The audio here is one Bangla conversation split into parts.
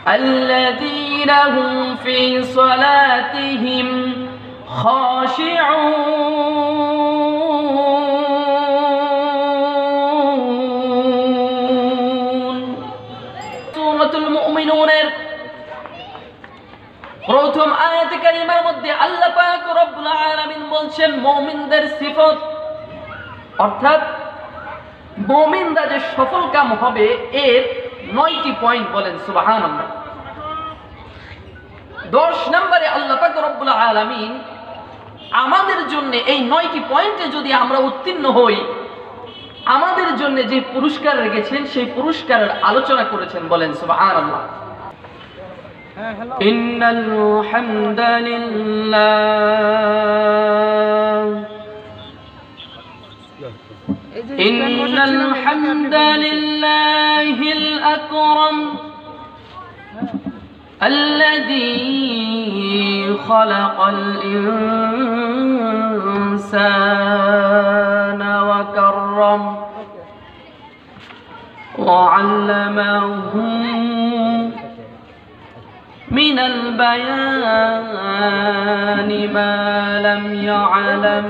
الذين هم في صلاتهم خاشعون سورة المؤمنون প্রথম আয়াতে কারিমার মধ্যে আল্লাহ পাক রব্বুল আলামিন বলছেন মুমিনদের সিফত, অর্থাৎ মুমিনরা যে সফল কাম হবে এর 9টি পয়েন্ট বলেন সুবহানাল্লাহ। 10 নম্বরে আল্লাহ পাক রব্বুল আলামিন আমাদের জন্য এই 9টি পয়েন্টে যদি আমরা উত্তীর্ণ হই আমাদের জন্য যে পুরস্কার রেখেছেন সেই পুরস্কারের আলোচনা করেছেন বলেন সুবহানাল্লাহ। ইন্নাল হামদালিল্লাহ ইন্নাল হামদালিল্লাহিল আকরাম الذي خلق الإنسان وكرم وعلمه من البيان ما لم يعلم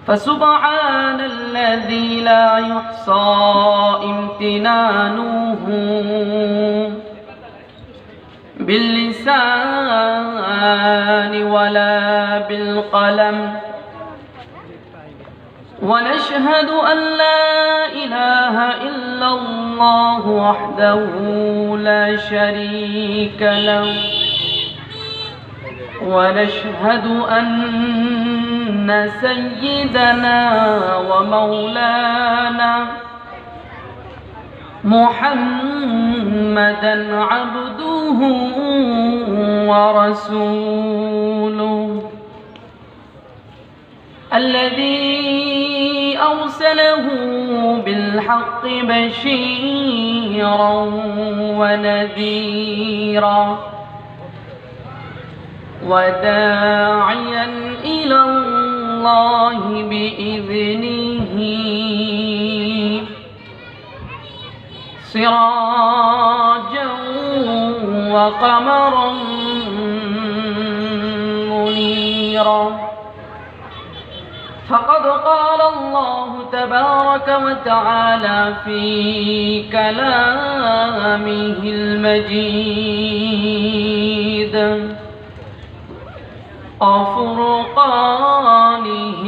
فسبحان الذي لا يحصى امتنانه باللسان ولا بالقلم ونشهد أن لا إله إلا الله وحده لا شريك له ونشهد أن سيدنا ومولانا محمدا عبده ورسوله الذي أرسله بالحق بشيرا ونذيرا وداعيا إلى الله بإذنه سراجا وقمرا منيرا فقد قال الله تبارك وتعالى في كلامه المجيد وفرقانه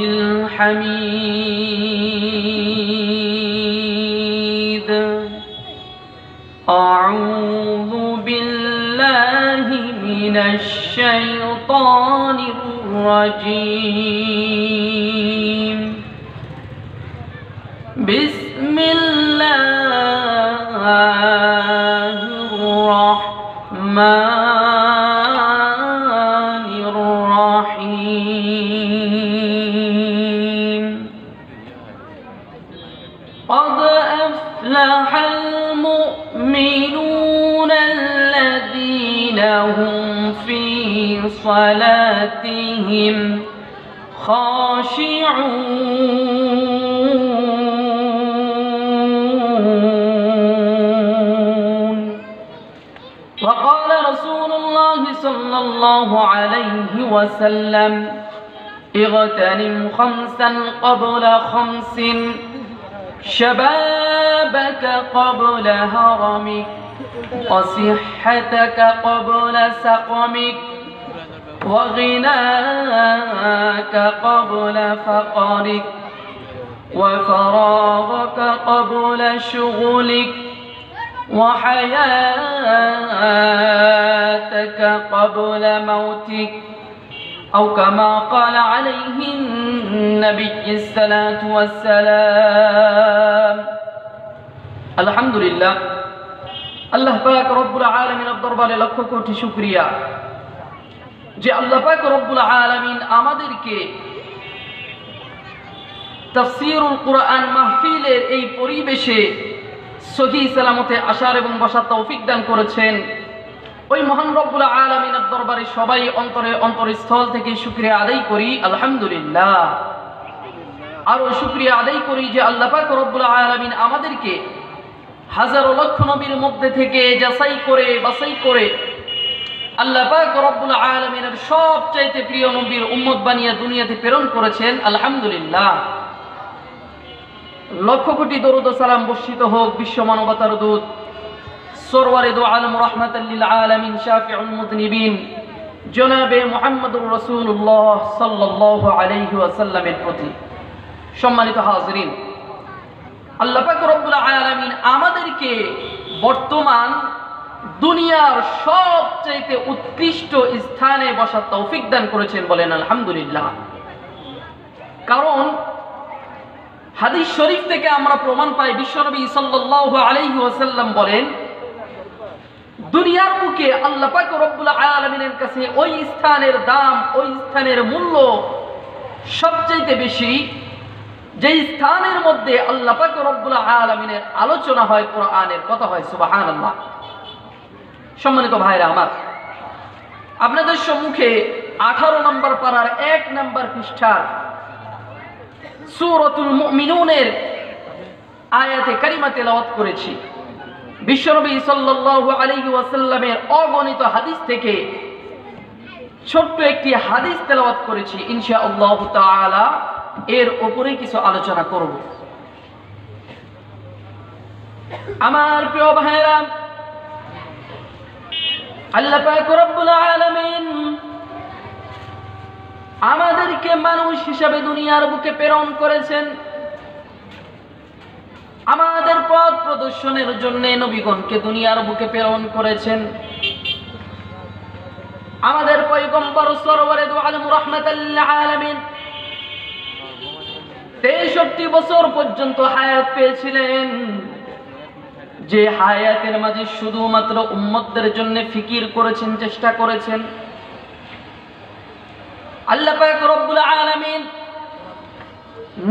الحميد أعوذ بالله من الشيطان الرجيم بسم الله الرحمن الرحيم قد أفلح المؤمنون الذين هم في صلاتهم خاشعون وقال رسول الله صلى الله عليه وسلم اغتنم خمسا قبل خمس شبابك قبل هرمك وصحتك قبل سقمك وغناك قبل فقرك وفراغك قبل شغلك وحياتك قبل موتك أو كما قال عليه النبي الصلاة والسلام الحمد لله আল্লাহ পাক রব্বুল আলামিনের দরবারে লক্ষ কোটি শুকরিয়া যে আল্লাহ পাক রব্বুল আলামিন আমাদেরকে তাফসীরুল কুরআন মাহফিলের এই পরিবেশে সহি সালামতে আসার এবং বসার তৌফিক দান করেছেন। ওই মহান রব্বুল আলামিনের দরবারে সবাই অন্তরে অন্তরস্থল থেকে শুকরিয়া আদায় করি আলহামদুলিল্লাহ। আর শুকরিয়া আদায় করি যে আল্লাহ পাক রব্বুল আলামিন আমাদেরকে হাজারো লক্ষ নবীর মধ্যে থেকে যাচাই করে বাছাই করে আল্লাহ পাক রব্বুল আলামিনের সবচাইতে প্রিয় নবীর উম্মত বানিয়ে দুনিয়াতে প্রেরণ করেছেন। আলহামদুলিল্লাহ, লক্ষ কোটি দরুদ ও সালাম বর্ষিত হোক বিশ্ব মানবতার দূত সরওয়ারে দু আলম রাহমাতাল লিল আলামিন শাফিউল মুযনিবিন জনাবে মুহাম্মদুর রাসূলুল্লাহ সাল্লাল্লাহু আলাইহি ওয়াসাল্লামের প্রতি। সম্মানিত হাজিরিন, আল্লাহ পাক রব্বুল আলামিন আমাদেরকে বর্তমান দুনিয়ার সবচেয়ে উৎকৃষ্ট স্থানে বসার তৌফিক দান করেছেন, বলেন আলহামদুলিল্লাহ। কারণ হাদিস শরীফ থেকে আমরা প্রমাণ পাই, বিশ্বনবী সাল্লাল্লাহু আলাইহি ওয়াসাল্লাম বলেন, দুনিয়ার বুকে আল্লাহ পাক রব্বুল আলামিনের কাছে ওই স্থানের দাম, ওই স্থানের মূল্য সবচেয়ে বেশি যে স্থানের মধ্যে আল্লাহ পাক রব্বুল আলামিনের আলোচনা হয়, কোরআনের কথা হয়। সুবহানাল্লাহ। সম্মানিত ভাইরা আমার, আপনাদের সম্মুখে 18 নম্বর পারার 1 নম্বর পৃষ্ঠার সূরাতুল মুমিনুনের আয়াতে কারিমা তেলাওয়াত করেছি। বিশ্বনবী সাল্লাল্লাহু আলাইহি ওয়াসাল্লামের অগণিত হাদিস থেকে ছোট্ট একটি হাদিস তেলাওয়াত করেছি। ইনশাআল্লাহ তাআলা এর উপরে কিছু আলোচনা করব। আমার প্রিয় ভাইরা, আল্লাহ পাক রব্বুল আলামিন আমাদেরকে মানুষ হিসাবে দুনিয়ার বুকে প্রেরণ করেছেন। আমাদের পথ প্রদর্শনের জন্য নবীগণকে দুনিয়ার বুকে প্রেরণ করেছেন। আমাদের পয়গম্বর সরওয়ারে দু আলম রাহমাতাল লিল আলামিন 63 বছর পর্যন্ত হায়াত পেয়েছিলেন, যে হায়াতের মাঝে শুধুমাত্র উম্মতদের জন্য ফিকির করেছেন, চেষ্টা করেছেন। আল্লাহ পাক রব্বুল আলামিন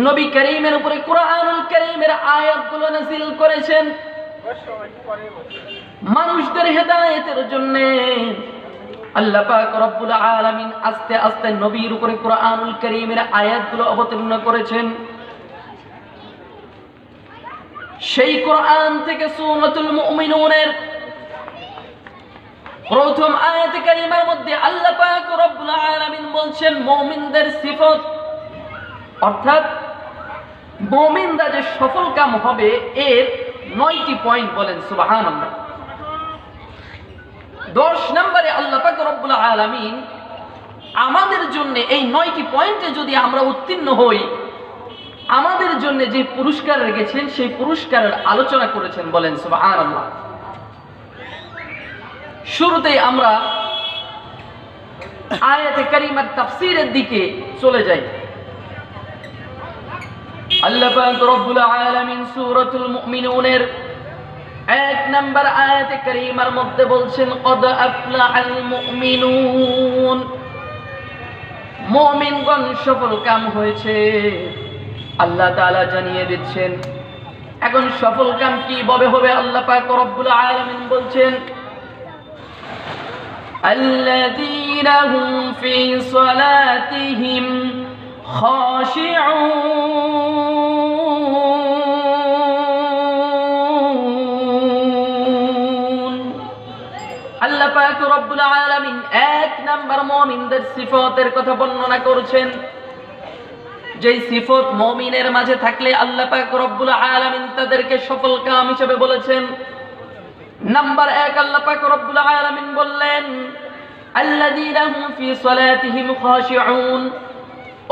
নবী করিমের উপরে কুরআনুল কারীমের আয়াতগুলো নাযিল করেছেন মানুষদের হেদায়েতের জন্য। আল্লাহ পাক রব্বুল আলামিন আস্তে আস্তে নবীর উপরে কুরআনুল কারীমের আয়াতগুলো অবতীর্ণ করেছেন। সেই কোরআন থেকে সূরাতুল মুমিনুনের প্রথম আয়াতে কারিমার মধ্যে আল্লাহ পাক রব্বুল আলামিন বলছেন মুমিনদের সিফত, অর্থাৎ মুমিনরা যে সফল কাম হবে এর 9টি পয়েন্ট বলেন। সুবহানাল্লাহ। 10 নম্বরে আল্লাহ পাক রব্বুল আলামিন আমাদের জন্য এই 9টি পয়েন্টে যদি আমরা উত্তীর্ণ হই, আমাদের জন্য যে পুরস্কার রেখেছেন সেই পুরস্কারের আলোচনা করেছেন, বলেন সুবহানাল্লাহ। শুরুতেই আমরা আয়াতে কারিমার তাফসীরের দিকে চলে যাই। আল্লাহ পাক রব্বুল আলামিন সূরাতুল মুমিনুনের 1 নম্বর আয়াতে কারিমার মধ্যে বলছেন, ক্বাদ আফলাহাল মুমিনুন, মুমিনগণ সফল কাম হয়েছে। আল্লাহ তাআলা জানিয়ে দিচ্ছেন। এখন সফল কাম কিভাবে হবে? আল্লাহ পাক রব্বুল আলামিন বলছেন, আল্লাযীনা হুম ফি সালাতিহিম খাশিউন। আল্লাহ পাক রব্বুল আলামিন 1 নম্বর মুমিনদের সিফাতের কথা বর্ণনা করেছেন। যেই সিফত মুমিনের মাঝে থাকলে আল্লাহ পাক রব্বুল আলামিন তাদেরকে সফল কাম হিসেবে বলেছেন। নাম্বার 1 আল্লাহ পাক রব্বুল আলামিন বললেন, আল্লাযীনা হুম ফি সালাতিহিম খাশিউন,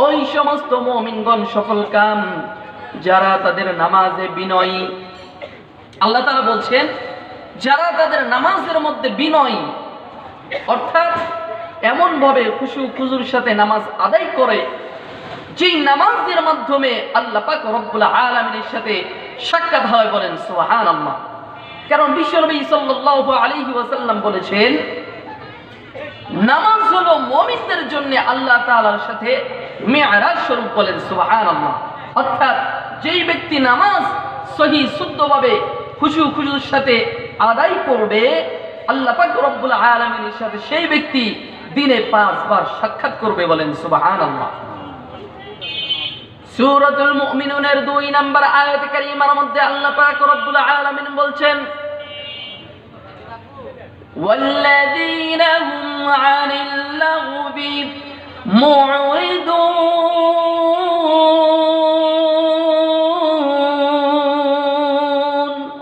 ওই সমস্ত মুমিনগণ সফল কাম যারা তাদের নামাজে বিনয়ী। আল্লাহ তাআলা বলছেন, যারা তাদের নামাজের মধ্যে বিনয়ী, অর্থাৎ এমন ভাবে খুশু খুজুর সাথে নামাজ আদায় করে যেই নামাজের মাধ্যমে আল্লাহ পাক রব্বুল আলামিনের সাথে সাক্ষাৎ হয়, বলেন সুবহানাল্লাহ। কারণ বিশ্বনবী সাল্লাল্লাহু আলাইহি ওয়াসাল্লাম বলেছেন, নামাজ হলো মুমিনদের জন্য আল্লাহ তাআলার সাথে মিরাজ স্বরূপ, বলেন সুবহানাল্লাহ। অর্থাৎ যেই ব্যক্তি নামাজ সহি শুদ্ধভাবে খুশু খুজুর সাথে আদায় করবে, আল্লাহ পাক রব্বুল আলামিনের সাথে সেই ব্যক্তি দিনে 5 বার সাক্ষাৎ করবে, বলেন সুবহানাল্লাহ। সূরাতুল মুমিনুনের 2 নম্বর আয়াত কারীমার মধ্যে আল্লাহ পাক রব্বুল আলামিন বলছেন, ওয়াল্লাযীনা হুম আনিল লাগবি মুরিদুন।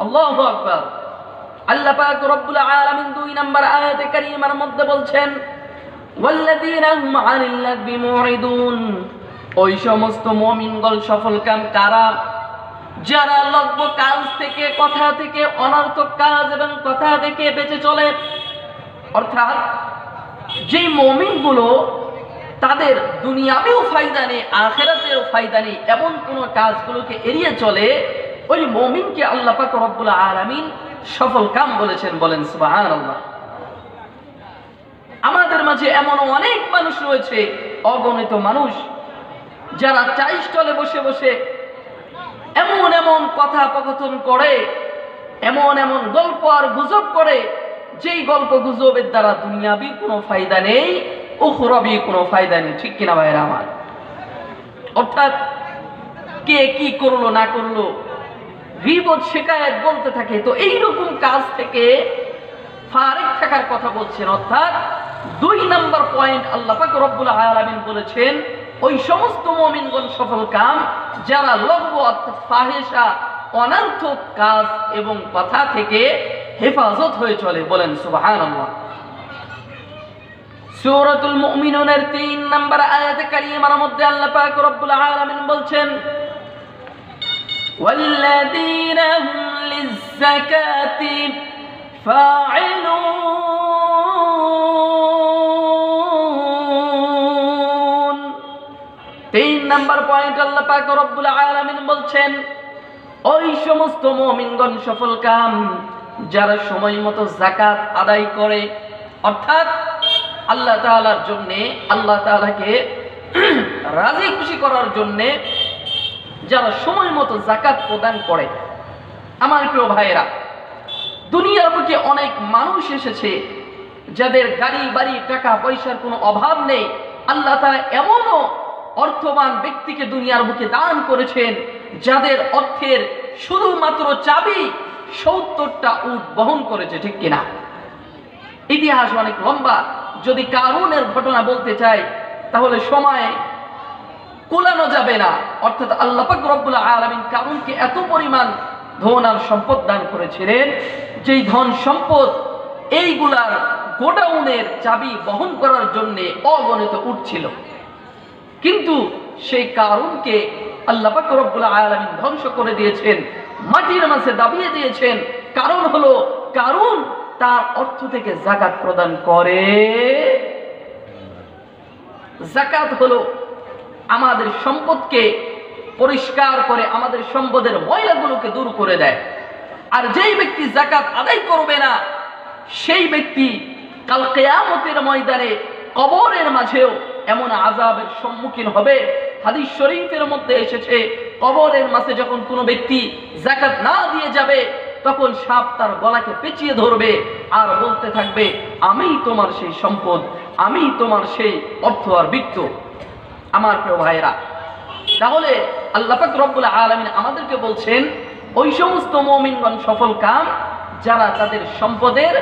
আল্লাহু আকবার। আল্লাহ পাক রব্বুল আলামিন 2 নম্বর আয়াতে কারীমার মধ্যে বলছেন, ওয়াল্লাযীনা হুম আনিল লাগবি মুরিদুন। ওই সমস্ত মুমিনগণ সফলকাম কারা, যারা লগ্ব কাজ থেকে, কথা থেকে, অনর্থক কাজ এবং কথা থেকে বেঁচে চলে। অর্থাৎ যে মুমিনগুলো তাদের দুনিয়াতেও ফায়দা নেই, আখিরাতেও ফায়দা নেই এমন কোন কাজগুলোকে এড়িয়ে চলে, ওই মুমিনকে আল্লাহ পাক রব্বুল আলামিন সফলকাম বলেছেন। বলেন সুবহানাল্লাহ। আমাদের মাঝে এমন অনেক মানুষ রয়েছে, অগণিত মানুষ, যারা চায়ের স্টলে বসে বসে এমন এমন কথা প্রকথন করে, এমন এমন গল্প আর গুজব করে, যেই গল্প গুজবের দ্বারা দুনিয়াবি কোনো ফায়দা নেই, উখরাবি কোনো ফায়দা নেই। ঠিক কিনা ভাইরা আমার? অর্থাৎ কে কি করলো না করলো, গীবত শিকায়েত বলতে থাকে। তো এইরকম কাজ থেকে ফারিগ থাকার কথা বলছেন। অর্থাৎ 2 নম্বর পয়েন্ট আল্লাহ পাক রব্বুল আলামিন বলেছেন, ওই সমস্ত মুমিনগণ সফলকাম যারা লঘু অর্থাৎ ফাহিশা, অনর্থক কাজ এবং কথা থেকে হেফাজত হয়ে চলে। বলেন সুবহানাল্লাহ। সূরাতুল মুমিনুনের 3 নম্বর আয়াতে কারীমার মধ্যে আল্লাহ পাক রব্বুল আলামিন বলছেন, ওয়াল্লাযীনা হুম লিয-যাকাতি ফাঈলুন। 3 নম্বর পয়েন্ট আল্লাহ পাক রব্বুল আলামিন বলছেন, ওই সমস্ত মুমিনগণ সফলকাম যারা সময় মতো যাকাত আদায় করে। অর্থাৎ আল্লাহ তাআলার জন্য, আল্লাহ তাআলাকে রাজি খুশি করার জন্য যারা সময় মতো যাকাত প্রদান করে। আমার প্রিয় ভাইয়েরা, দুনিয়ার বুকে অনেক মানুষ এসেছে যাদের গাড়ি বাড়ি টাকা পয়সার কোনো অভাব নেই। আল্লাহ তাআলা এমনও অর্থবান ব্যক্তিকে দুনিয়ার বুকে দান করেছেন যাদের অর্থের শুধুমাত্র চাবি 70টা উট বহন করেছে। ঠিক কিনা? ইতিহাস অনেক লম্বা। যদি কারুনের ঘটনা বলতে চাই তাহলে সময় কুলানো যাবে না। অর্থাৎ আল্লাহ পাক রব্বুল আলামিন কারুনকে এত পরিমাণ ধন আর সম্পদ দান করেছিলেন, যেই ধন সম্পদ এইগুলার গোডাউনের চাবি বহন করার জন্য অগণিত উট ছিল। কিন্তু সেই কারুনকে আল্লাহ পাক রব্বুল আলামিন ধ্বংস করে দিয়েছেন, মাটির মাঝে দাবিয়ে দিয়েছেন। কারণ হলো কারুন তার অর্থ থেকে যাকাত প্রদান করে। যাকাত হলো আমাদের সম্পদকে পরিষ্কার করে, আমাদের সম্পদের ময়লাগুলোকে দূর করে দেয়। আর যেই ব্যক্তি যাকাত আদায় করবে না, সেই ব্যক্তি কাল কিয়ামতের ময়দানে কবরের মাঝেও এমন আযাবের সম্মুখীন হবে। হাদিস শরীফের মধ্যে এসেছে, কবরের মাঝে যখন কোনো ব্যক্তি যাকাত না দিয়ে যাবে, তখন সাপ তার গলাকে পেঁচিয়ে ধরবে আর বলতে থাকবে, আমি তোমার সেই সম্পদ, আমি তোমার সেই অর্থ আর বৃত্ত। আমার প্রিয় ভাইরা, তাহলে আল্লাহ পাক রব্বুল আলামিন আমাদেরকে বলছেন, ওই সমস্ত মুমিনগণ সফলকাম যারা তাদের সম্পদের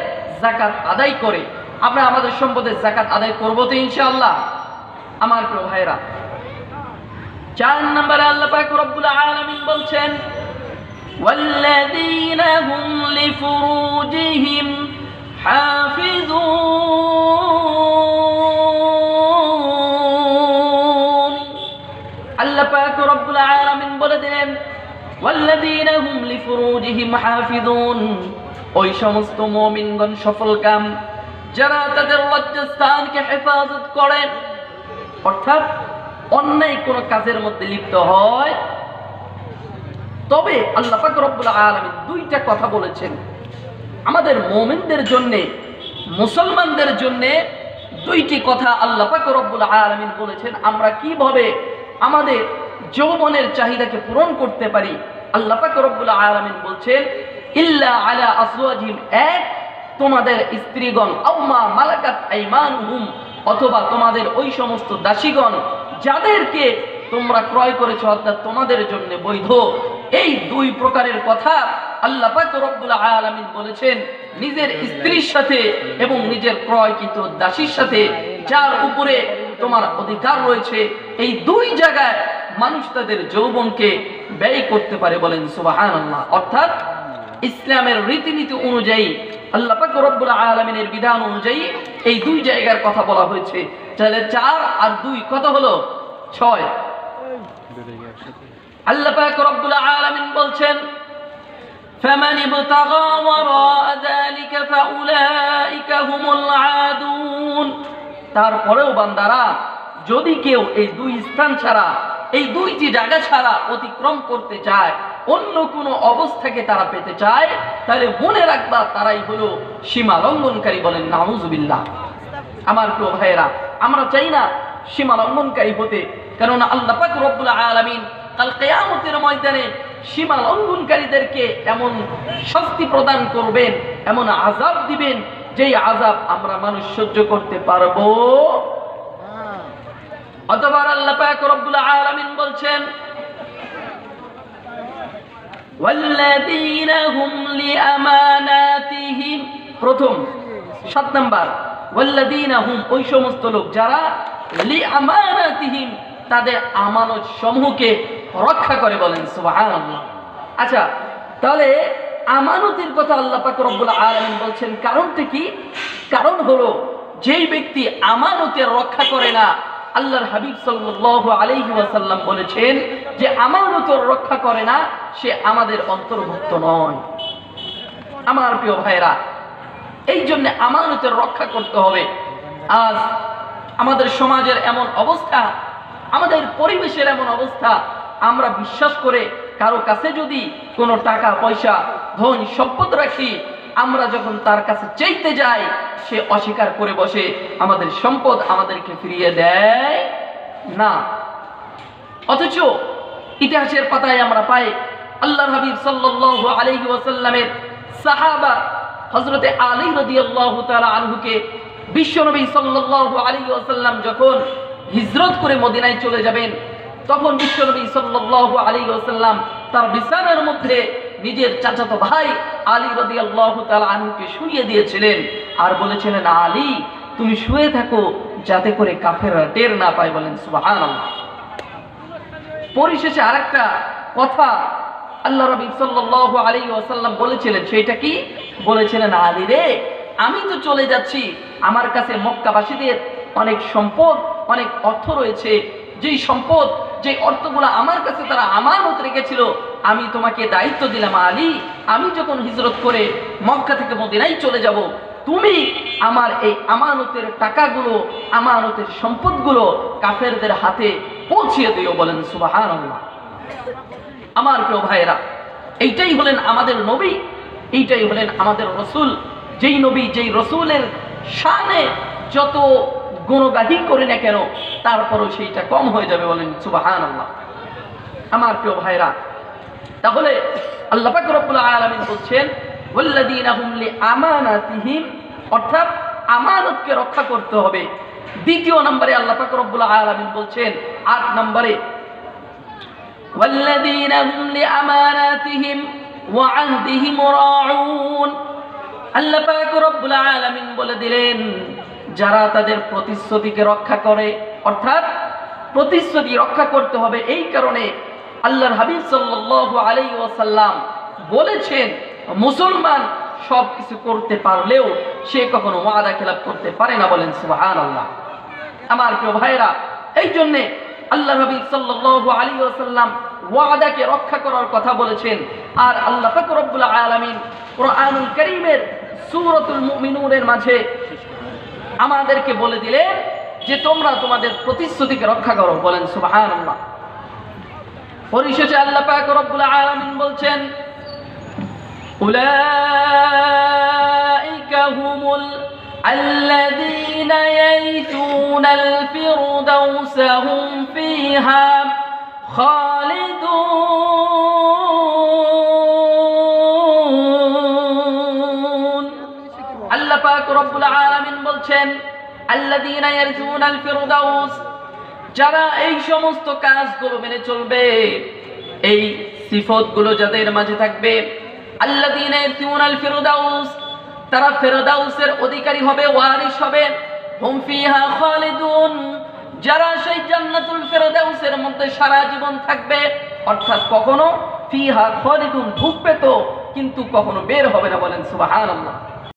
যাকাত আদায় করে। আমরা আমাদের সম্পদের যাকাত আদায় করব তো ইনশাআল্লাহ। আমার প্রিয় ভাইরা, 4 নম্বরে আল্লাহ পাক রব্বুল আলামিন বলছেন, ওয়াল্লাযীনা হুম লিফুরুজিহিম হাফিজুন। আল্লাহ পাক রব্বুল আলামিন বলে দিলেন, ওয়াল্লাযীনা হুম লিফুরুজিহিম হাফিজুন। ওই সমস্ত মুমিনগণ সফলকাম যারা তাদের লজ্জাস্থানকে হেফাজত করে। অর্থাৎ অন্যায় কোনো কাজের মধ্যে লিপ্ত হয়। তবে আল্লাহ পাক রব্বুল আলামিন 2টা কথা বলেছেন আমাদের মুমিনদের জন্য, মুসলমানদের জন্য। 2টি কথা আল্লাহ পাক রব্বুল আলামিন বলেছেন আমরা কিভাবে আমাদের যৌবনের চাহিদাকে পূরণ করতে পারি। আল্লাহ পাক রব্বুল আলামিন বলছেন, ইল্লা আলা আসওয়াজিহিম, এক তোমাদের স্ত্রীগণ, আও মা মালাকাত আইমানুহুম, অথবা তোমাদের ওই সমস্ত দাসীগণ যাদেরকে তোমরা ক্রয় করেছো অর্থাৎ তোমাদের জন্য বৈধ। এই দুই প্রকারের কথা আল্লাহ পাক রব্বুল আলামিন বলেছেন নিজের স্ত্রীর সাথে এবং নিজের ক্রয়কৃত দাসীর সাথে, যার উপরে তোমার অধিকার রয়েছে। এই দুই জায়গায় মানুষ তাদের যৌবনকে ব্যয় করতে পারে, বলেন সুবহানাল্লাহ। অর্থাৎ ইসলামের রীতিনীতি অনুযায়ী, আল্লাহ পাক রব্বুল আলামিনের বিধান অনুযায়ী এই দুই জায়গার কথা বলা হয়েছে। তাহলে 4 আর 2 কত হলো? 6। আল্লাহ পাক রব্বুল আলামিন বলছেন فمن ابتغى وراء ذلك فأولئك هم العادون। তারপরেও বান্দারা, যদি কেউ এই দুই স্থান ছাড়া, এই দুইটি জায়গা ছাড়া অতিক্রম করতে চায়, অন্য কোনো অবস্থাকে তারা পেতে চায়, তাহলে মনে রাখবা তারাই হলো সীমা লঙ্ঘনকারী, বলেন নাউজুবিল্লাহ। আমার প্রিয় ভাইয়েরা, আমরা চাই না সীমা লঙ্ঘনকারী হতে, কারণ আল্লাহ পাক রব্বুল আলামিন কাল কিয়ামতের ময়দানে সীমা লঙ্ঘনকারীদেরকে এমন শাস্তি প্রদান করবেন, এমন আযাব দিবেন, যেই আযাব আমরা মানুষ সহ্য করতে পারবো। অতঃপর আল্লাহ পাক রব্বুল আলামিন বলছেন ওয়াল্লাযীনা হুম লিআমানাতিহিম, প্রথম 7 নাম্বার ওয়াল্লাযীনা হুম, ওই সমস্ত লোক যারা লিআমানাতিহিম, তাদের আমানত সমূহকে রক্ষা করে, বলেন সুবহানাল্লাহ। আচ্ছা, তাহলে আমানতের কথা আল্লাহ পাক রব্বুল আলামিন বলছেন, কারণটা কি? কারণ হলো যেই ব্যক্তি আমানতের রক্ষা করে না, আল্লাহর হাবিব সাল্লাল্লাহু আলাইহি ওয়াসাল্লাম বলেছেন যে আমানতের রক্ষা করে না, সে আমাদের অন্তর্ভুক্ত নয়। আমার প্রিয় ভাইরা, এই জন্য আমানতের রক্ষা করতে হবে। আজ আমাদের সমাজের এমন অবস্থা, আমাদের পরিবেশের এমন অবস্থা, আমরা বিশ্বাস করে কারো কাছে যদি কোনো টাকা পয়সা ধন সম্পদ রাখি, আমরা যখন তার কাছে চাইতে যাই, সে অস্বীকার করে বসে, আমাদের সম্পদ আমাদেরকে ফিরিয়ে দেয় না। অথচ ইতিহাসের পাতায় আমরা পাই আল্লাহর হাবিব সাল্লাল্লাহু আলাইহি ওয়াসাল্লামের সাহাবা হযরত আলী রাদিয়াল্লাহু তাআলা আনহুকে বিশ্বনবী সাল্লাল্লাহু আলাইহি ওয়াসাল্লাম যখন হিজরত করে মদিনায় চলে যাবেন, তখন বিশ্বনবী সাল্লাল্লাহু আলাইহি ওয়াসাল্লাম তার বিছানার মধ্যে নিজের চাচাতো ভাই আলী রাদিয়াল্লাহু তাআলা আনহুকে শুইয়ে দিয়েছিলেন, আর বলেছিলেন, আলী তুমি শুয়ে থাকো যাতে করে কাফেররা টের না পায়, বলেন সুবহানাল্লাহ। পরিশেষে আরেকটা কথা আল্লাহ রাব্বি সাল্লাল্লাহু আলাইহি ওয়াসাল্লাম বলেছিলেন, সেটা কি? বলেছিলেন, আলী রে, আমি তো চলে যাচ্ছি, আমার কাছে মক্কাবাসীদের অনেক সম্পদ, অনেক অর্থ রয়েছে, যেই সম্পদ, যে অর্থগুলো আমার কাছে তারা আমানত রেখেছিল, আমি তোমাকে দায়িত্ব দিলাম আলী, আমি যখন হিজরত করে মক্কা থেকে মদিনায় চলে যাব, তুমি আমার এই আমানতের টাকাগুলো, আমানতের সম্পদগুলো কাফেরদের হাতে পৌঁছিয়ে দিও, বলেন সুবহানাল্লাহ। আমার প্রিয় ভাইয়েরা, এইটাই হলেন আমাদের নবী, এইটাই হলেন আমাদের রসুল। যেই নবী, যেই রসুলের শানে যত গুণগাহি করি না কেন, তারপরও সেইটা কম হয়ে যাবে, বলেন সুবহানাল্লাহ। আমার প্রিয় ভাইরা, তাহলে আল্লাহ পাক রব্বুল আলামিন বলছেন ওয়াল্লাযীনা হুম লিআমানাতিহিম, অর্থাৎ আমানতকে রক্ষা করতে হবে। দ্বিতীয় নম্বরে আল্লাহ পাক রব্বুল আলামিন বলছেন 8 নম্বরে ওয়াল্লাযীনা হুম লিআমানাতিহিম ওয়া আহদিহিম রাউন। আল্লাহ পাক রব্বুল আলামিন বলে দিলেন, যারা তাদের প্রতিশ্রুতিকে রক্ষা করে, অর্থাৎ প্রতিশ্রুতি রক্ষা করতে হবে। এই কারণে আল্লাহর হাবিব সাল্লাল্লাহু আলাইহি ওয়াসাল্লাম বলেছেন, মুসলমান সব কিছু করতে পারলেও সে কখনো ওয়াদা খেলাপ করতে পারে না, বলেন সুবহানাল্লাহ। আমার প্রিয় ভাইরা, এই জন্য আল্লাহর হাবিব সাল্লাল্লাহু আলাইহি ওয়াসাল্লাম ওয়াদাকে রক্ষা করার কথা বলেছেন। আর আল্লাহ পাক রব্বুল আলামিন কুরআনুল কারীমের সূরাতুল মুমিনুনের মাঝে আমাদেরকে বলে দিলেন যে তোমরা তোমাদের প্রতিশ্রুতিকে রক্ষা করো, বলেন সুবহানাল্লাহ। পরিশেষে আল্লাহ পাক রব্বুল আলামিন বলছেন উলাইকা হুমুল আল্লাযীনা ইয়ারিসুনাল ফিরদাউসা হুম ফিহা খালিদুন। আল্লাহ পাক রব্বুল আলামিন বলছেন আল্লাযীনা ইয়ারিসুনাল ফিরদাউস, যারা এই সমস্ত কাজগুলো মেনে চলবে, এই সিফতগুলো যাদের মাঝে থাকবে, আল্লাযীনা ইয়ারসুনাল ফিরদাউস, তারা ফিরদাউসের অধিকারী হবে, ওয়ারিস হবে। হুম ফিহা খালিদুন, যারা সেই জান্নাতুল ফিরদাউসের মধ্যে সারা জীবন থাকবে, অর্থাৎ কখনো ফিহা খালিদুন ঢুকবে তো, কিন্তু কখনো বের হবে না। বলেন সুবহানাল্লাহ।